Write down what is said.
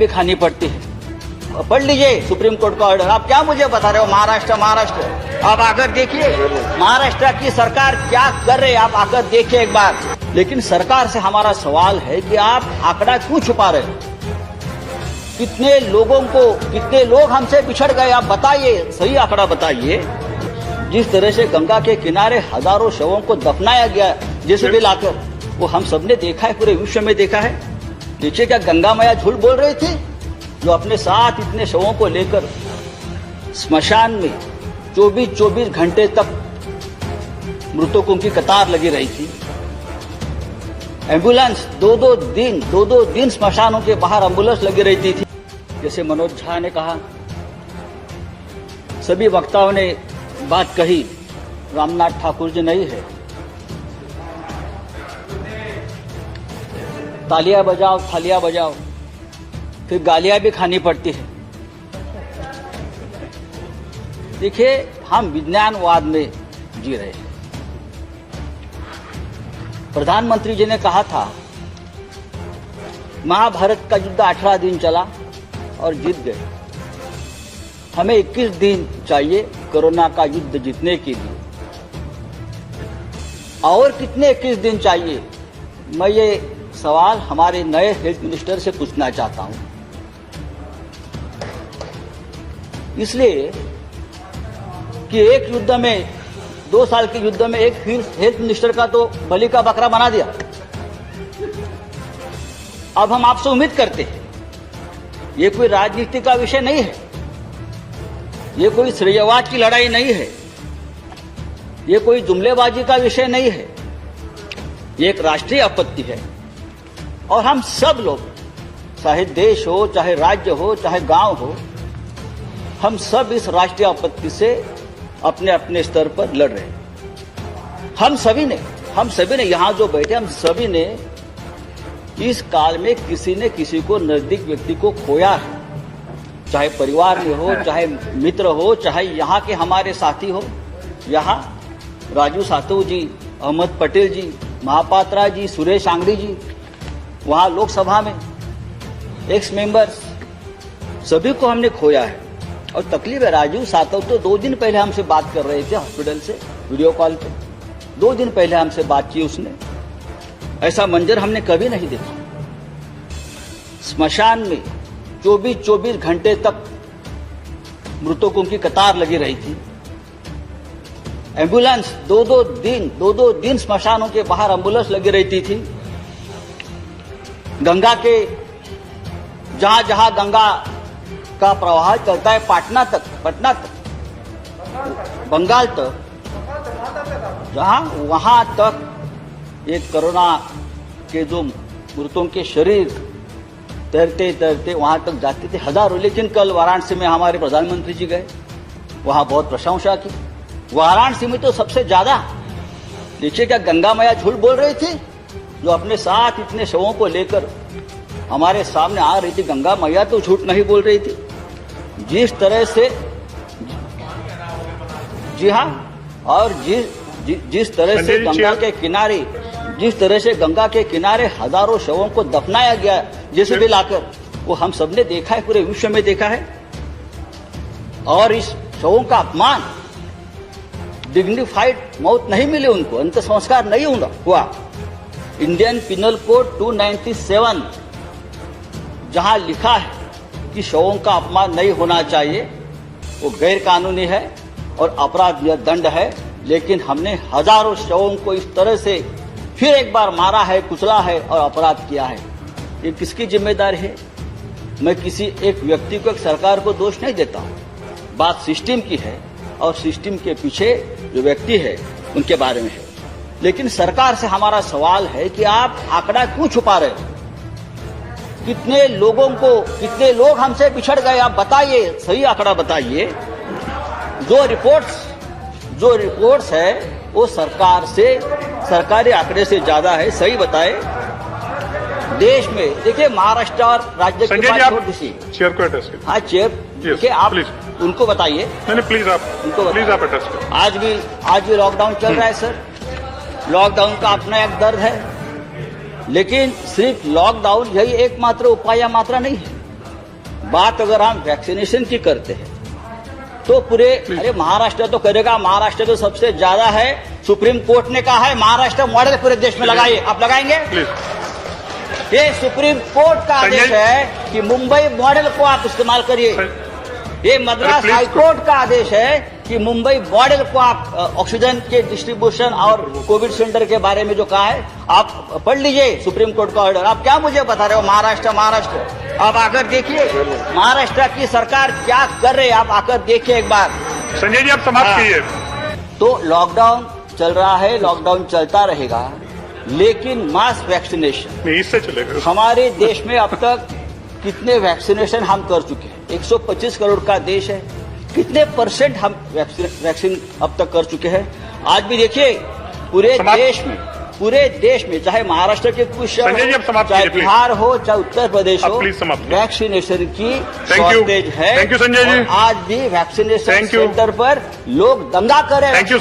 भी खानी पड़ती है। पढ़ लीजिए सुप्रीम कोर्ट का ऑर्डर। आप क्या मुझे बता रहे हो महाराष्ट्र? आप आकर देखिए महाराष्ट्र की सरकार क्या कर रही है, आप आकर देखिए एक बार। लेकिन सरकार से हमारा सवाल है कि आप आंकड़ा क्यों छुपा रहे हो? कितने लोग हमसे बिछड़ गए, आप बताइए, सही आंकड़ा बताइए। जिस तरह से गंगा के किनारे हजारों शवों को दफनाया गया जैसे भी लाकर, वो हम सबने देखा है, पूरे विश्व में देखा है। देखिए क्या गंगा मैया झूठ बोल रही थी जो अपने साथ इतने शवों को लेकर स्मशान में 24 घंटे तक मृतकों की कतार लगी रही थी। एम्बुलेंस दो दिन स्मशानों के बाहर एम्बुलेंस लगी रहती थी। जैसे मनोज झा ने कहा, सभी वक्ताओं ने बात कही, रामनाथ ठाकुर जी नहीं है। तालियां बजाओ, थालियां बजाओ, फिर गालियां भी खानी पड़ती है। देखिए हम विज्ञानवाद में जी रहे हैं। प्रधानमंत्री जी ने कहा था महाभारत का युद्ध 18 दिन चला और जीत गए। हमें 21 दिन चाहिए कोरोना का युद्ध जीतने के लिए। और कितने 21 दिन चाहिए? मैं ये सवाल हमारे नए हेल्थ मिनिस्टर से पूछना चाहता हूं। इसलिए कि एक युद्ध में 2 साल के युद्ध में एक हेल्थ मिनिस्टर का तो बलि का बकरा बना दिया। अब हम आपसे उम्मीद करते हैं, ये कोई राजनीति का विषय नहीं है, ये कोई श्रेयवाद की लड़ाई नहीं है, ये कोई जुमलेबाजी का विषय नहीं है, ये एक राष्ट्रीय आपत्ति है। और हम सब लोग, चाहे देश हो, चाहे राज्य हो, चाहे गांव हो, हम सब इस राष्ट्रीय आपत्ति से अपने अपने स्तर पर लड़ रहे हैं। हम सभी ने यहां जो बैठे, हम सभी ने इस काल में किसी ने किसी को, नजदीक व्यक्ति को खोया है। चाहे परिवार में हो, चाहे मित्र हो, चाहे यहाँ के हमारे साथी हो। यहाँ राजू सातव जी, अहमद पटेल जी, महापात्रा जी, सुरेश आंगड़ी जी, वहाँ लोकसभा में एक्स मेंबर्स, सभी को हमने खोया है। और तकलीफ है, राजू सातव तो 2 दिन पहले हमसे बात कर रहे थे हॉस्पिटल से वीडियो कॉल पे। 2 दिन पहले हमसे बात की उसने। ऐसा मंजर हमने कभी नहीं देखा। स्मशान में 24 घंटे तक मृतकों की कतार लगी रही थी। एम्बुलेंस दो दिन स्मशानों के बाहर एम्बुलेंस लगी रहती थी। गंगा के जहां गंगा का प्रवाह चलता है, पटना तक, बंगाल तक, वहां तक एक कोरोना के जो मृतों के शरीर तैरते वहां तक जाते थे हजारों। लेकिन कल वाराणसी में हमारे प्रधानमंत्री जी गए, वहां बहुत प्रशंसा की। वाराणसी में तो सबसे ज्यादा। देखिए क्या गंगा मैया झूठ बोल रही थी जो अपने साथ इतने शवों को लेकर हमारे सामने आ रही थी। गंगा मैया तो झूठ नहीं बोल रही थी। जिस तरह से, जी हाँ, और जिस तरह से गंगा के किनारे हजारों शवों को दफनाया गया जैसे भी लाकर, वो हम सबने देखा है, पूरे विश्व में देखा है। और इस शवों का अपमान, डिग्निफाइड मौत नहीं मिली उनको, अंत संस्कार नहीं हुआ। इंडियन पिनल कोड 297 जहां लिखा है कि शवों का अपमान नहीं होना चाहिए, वो गैर कानूनी है और अपराध दंड है। लेकिन हमने हजारों शवों को इस तरह से फिर एक बार मारा है, कुचला है और अपराध किया है। ये किसकी जिम्मेदारी है? मैं किसी एक व्यक्ति को, एक सरकार को दोष नहीं देता हूं। बात सिस्टम की है और सिस्टम के पीछे जो व्यक्ति है उनके बारे में है। लेकिन सरकार से हमारा सवाल है कि आप आंकड़ा क्यों छुपा रहे हो? कितने लोग हमसे बिछड़ गए, आप बताइए, सही आंकड़ा बताइए। जो रिपोर्ट्स है वो सरकारी आंकड़े से ज्यादा है, सही बताए। देश में देखिए महाराष्ट्र और राज्य के पास छोड़ दीजिए, चेयर को अटैच कीजिए। हाँ चेयर, देखिए आप उनको बताइए। नहीं प्लीज आप अटैच कीजिए। आज भी लॉकडाउन चल रहा है सर। लॉकडाउन का अपना एक दर्द है, लेकिन सिर्फ लॉकडाउन यही एकमात्र उपाय या मात्रा नहीं है। बात अगर हम वैक्सीनेशन की करते हैं तो पूरे अरे महाराष्ट्र तो करेगा, महाराष्ट्र तो सबसे ज्यादा है। सुप्रीम कोर्ट ने कहा है महाराष्ट्र मॉडल पूरे देश में लगाइए, आप लगाएंगे? प्लीज ये सुप्रीम कोर्ट का आदेश है कि मुंबई मॉडल को आप इस्तेमाल करिए। ये मद्रास please, हाईकोर्ट का आदेश है कि मुंबई मॉडल को आप ऑक्सीजन के डिस्ट्रीब्यूशन और कोविड सेंटर के बारे में जो कहा है आप पढ़ लीजिए सुप्रीम कोर्ट का ऑर्डर। आप क्या मुझे बता रहे हो महाराष्ट्र? आप आकर देखिए महाराष्ट्र की सरकार क्या कर रही है, आप आकर देखिए एक बार। संजय जी आप समाप्त कीजिए। तो लॉकडाउन चल रहा है, लॉकडाउन चलता रहेगा, लेकिन मास वैक्सीनेशन नहीं इससे चलेगा। हमारे देश में अब तक कितने वैक्सीनेशन हम कर चुके हैं? 125 करोड़ का देश है, कितने % हम वैक्सीन अब तक कर चुके हैं? आज भी देखिए पूरे देश में चाहे महाराष्ट्र के कुछ शहर संजय जी, आप हो, समाप्त चाहे कीजिए, बिहार हो, चाहे उत्तर प्रदेश आप हो, प्लीज समाप्त कीजिए। वैक्सीनेशन की Thank you. शॉर्टेज है। Thank you, Sanjay ji. और आज भी वैक्सीनेशन Thank you. सेंटर पर लोग दंगा कर रहे हैं। Thank you.